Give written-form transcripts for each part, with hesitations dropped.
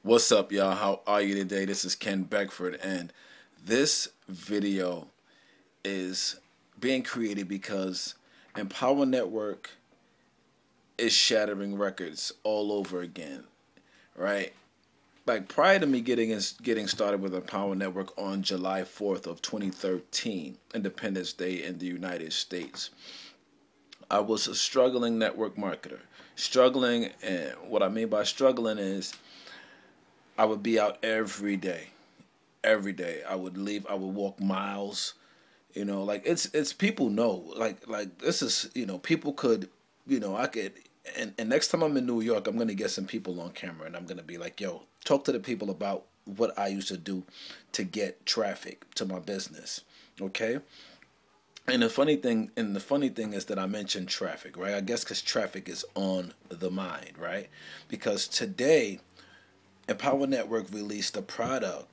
What's up, y'all? How are you today? This is Ken Beckford, and this video is being created because Empower Network is shattering records all over again, right? Like prior to me getting started with Empower Network on July 4th of 2013, Independence Day in the United States, I was a struggling network marketer. Struggling, and what I mean by struggling is I would be out every day. Every day I would leave. I would walk miles. Like it's people know. Like this is people could I could. And next time I'm in New York, I'm gonna get some people on camera, and I'm gonna be like, yo, talk to the people about what I used to do to get traffic to my business. Okay. And the funny thing is that I mentioned traffic, right? I guess because traffic is on the mind, right? Because today, Empower Network released a product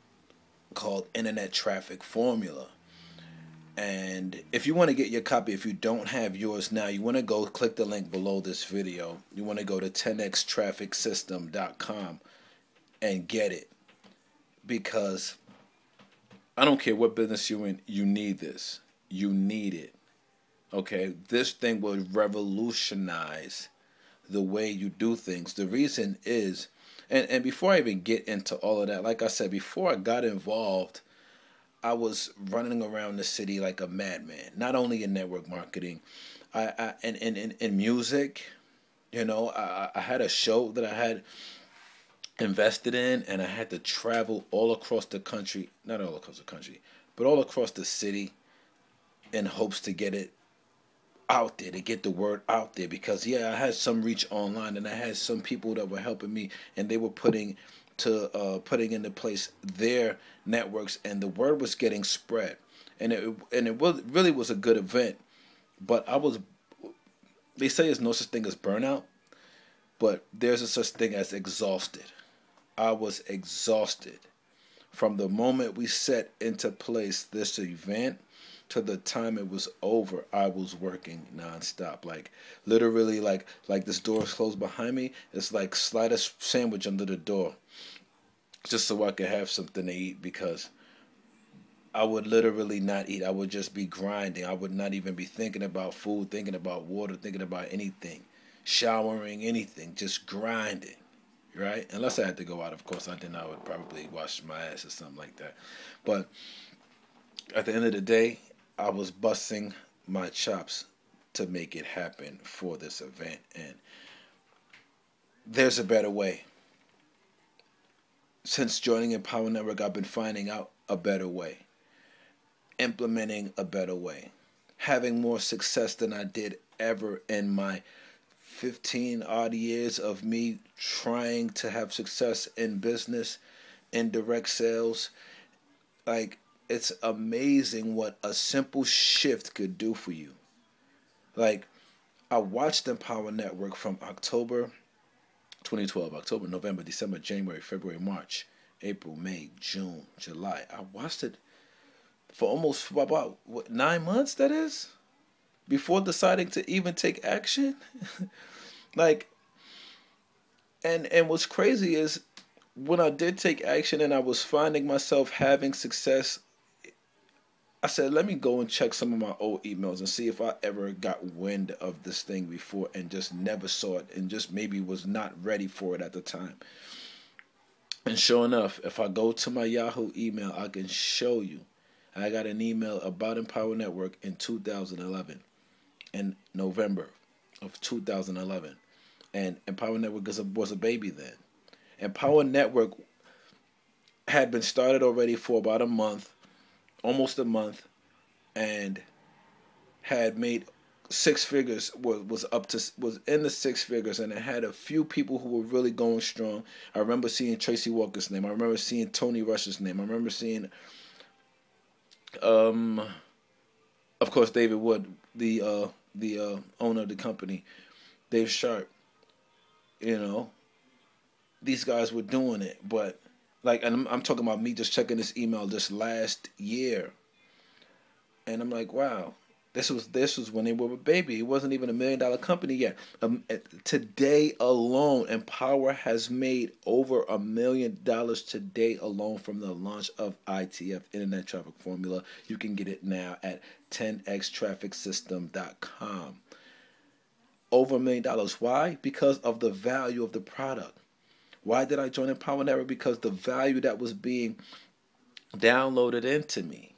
called Internet Traffic Formula. And if you want to get your copy, if you don't have yours now, you want to go click the link below this video. You want to go to 10xtrafficsystem.com and get it. Because I don't care what business you're in, you need this. You need it. Okay? This thing will revolutionize the way you do things. The reason is, and before I even get into all of that, like I said, before I got involved, I was running around the city like a madman. Not only in network marketing, in music. I had a show that I had invested in, and I had to travel all across the country. Not all across the country, but all across the city, in hopes to get it out there, to get the word out there. Because yeah, I had some reach online, and I had some people that were helping me, and they were putting into place their networks, and the word was getting spread, and it was really was a good event. But they say there's no such thing as burnout, but there's a such thing as exhausted. I was exhausted from the moment we set into place this event to the time it was over. I was working nonstop, like literally, like this door is closed behind me. It's like slide a sandwich under the door, just so I could have something to eat, because I would literally not eat. I would just be grinding. I would not even be thinking about food, thinking about water, thinking about anything, showering, anything, just grinding, right? Unless I had to go out, of course. I would probably wash my ass or something like that. But at the end of the day, I was busting my chops to make it happen for this event. And there's a better way. Since joining Empower Network, I've been finding out a better way, implementing a better way, having more success than I did ever in my 15 odd years of me trying to have success in business, in direct sales. Like, it's amazing what a simple shift could do for you. Like, I watched Empower Network from October 2012, October, November, December, January, February, March, April, May, June, July. I watched it for almost about 9 months, that is, before deciding to even take action. Like, and what's crazy is, when I did take action and I was finding myself having success, I said, let me go and check some of my old emails and see if I ever got wind of this thing before and just never saw it, and just maybe was not ready for it at the time. And sure enough, if I go to my Yahoo email, I can show you. I got an email about Empower Network in 2011, in November of 2011. And Empower Network was a baby then. Empower Network had been started already for about a month, almost a month, and had made six figures. Was in the six figures, and it had a few people who were really going strong. I remember seeing Tracy Walker's name. I remember seeing Tony Rush's name. I remember seeing, um, of course, David Wood, the owner of the company, Dave Sharp. You know, these guys were doing it, but like, and I'm talking about me just checking this email this last year, and I'm like, wow. This was when they were a baby. It wasn't even $1 million company yet. Today alone, Empower has made over $1 million today alone from the launch of ITF, Internet Traffic Formula. You can get it now at 10xtrafficsystem.com. Over $1 million. Why? Because of the value of the product. Why did I join Empower Network? Because the value that was being downloaded into me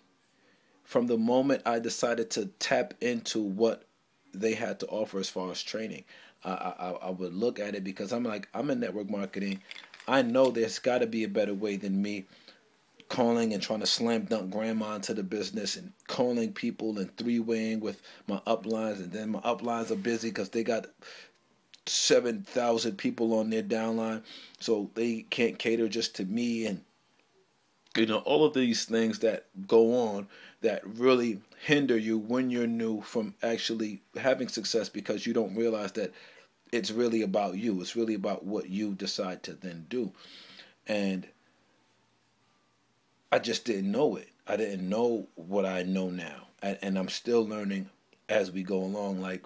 from the moment I decided to tap into what they had to offer as far as training. I would look at it because I'm like, I'm in network marketing. I know there's got to be a better way than me calling and trying to slam dunk grandma into the business and calling people and three-waying with my uplines, and then my uplines are busy because they got 7,000 people on their downline, so they can't cater just to me. And all of these things that go on that really hinder you when you're new from actually having success, because you don't realize that it's really about you. It's really about what you decide to then do. And I just didn't know it. I didn't know what I know now. And I'm still learning as we go along. Like,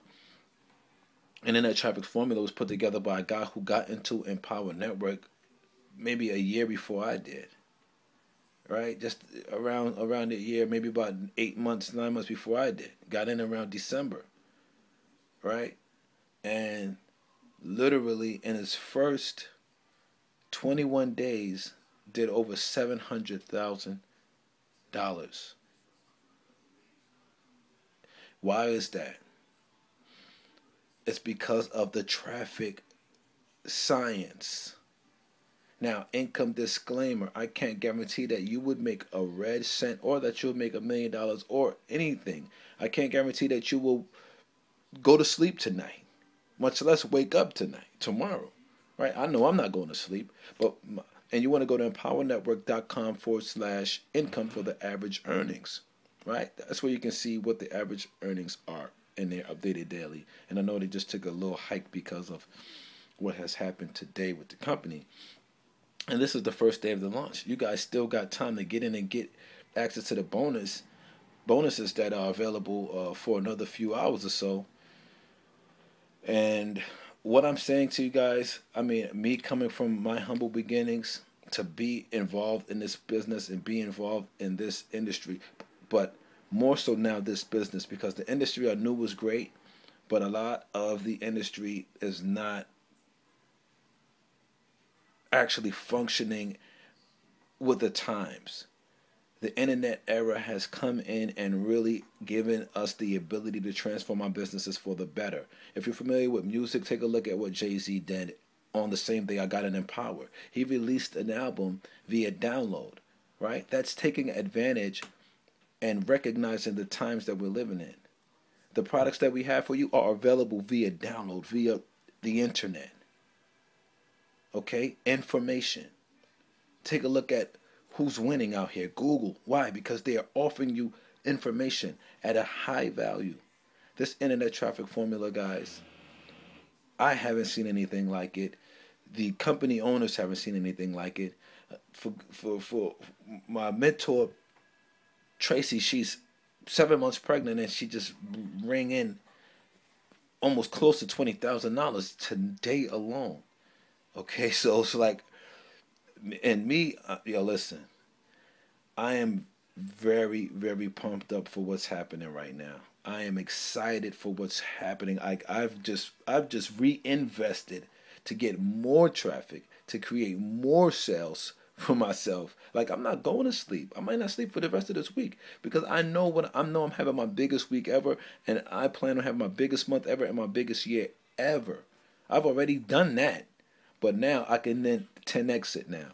Internet Traffic Formula was put together by a guy who got into Empower Network maybe a year before I did. Right? Just around the year, maybe about 8 months, 9 months before I did. Got in around December. Right? And literally in his first 21 days did over $700,000. Why is that? It's because of the traffic science. Now, income disclaimer, I can't guarantee that you would make a red cent or that you'll make $1 million or anything. I can't guarantee that you will go to sleep tonight, much less wake up tomorrow. Right? I know I'm not going to sleep, and you want to go to empowernetwork.com/income for the average earnings. Right? That's where you can see what the average earnings are, and they're updated daily. And I know they just took a little hike because of what has happened today with the company. And this is the first day of the launch. You guys still got time to get in and get access to the bonuses that are available for another few hours or so. And what I'm saying to you guys, I mean, me coming from my humble beginnings to be involved in this business and be involved in this industry, but more so now this business, because the industry I knew was great, but a lot of the industry is not actually functioning with the times. The internet era has come in and really given us the ability to transform our businesses for the better. If you're familiar with music, take a look at what Jay-Z did on the same day I got an Empower. He released an album via download, right? That's taking advantage and recognizing the times that we're living in. The products that we have for you are available via download, via the internet. Okay? Information. Take a look at who's winning out here. Google. Why? Because they are offering you information at a high value. This internet traffic formula, guys, I haven't seen anything like it. The company owners haven't seen anything like it. For my mentor, Tracy, she's 7 months pregnant and she just rang in almost close to $20,000 today alone. Okay, so it's like, and me, listen, I am very, very pumped up for what's happening right now. I am excited for what's happening. I've just reinvested to get more traffic, to create more sales for myself. Like, I'm not going to sleep. I might not sleep for the rest of this week because I know I'm having my biggest week ever, and I plan on having my biggest month ever and my biggest year ever. I've already done that, but now I can then 10x it now.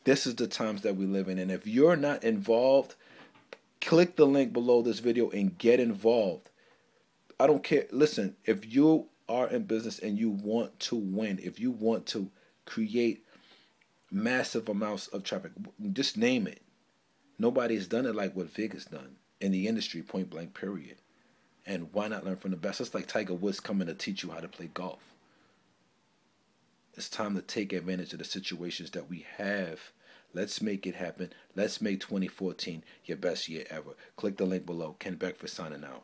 This is the times that we live in, and if you're not involved, click the link below this video and get involved. I don't care. Listen, if you are in business and you want to win, if you want to create massive amounts of traffic, just name it. Nobody's done it like what Vig has done in the industry, point blank, period. And why not learn from the best? It's like Tiger Woods coming to teach you how to play golf. It's time to take advantage of the situations that we have. Let's make it happen. Let's make 2014 your best year ever. Click the link below. Ken Beckford signing out.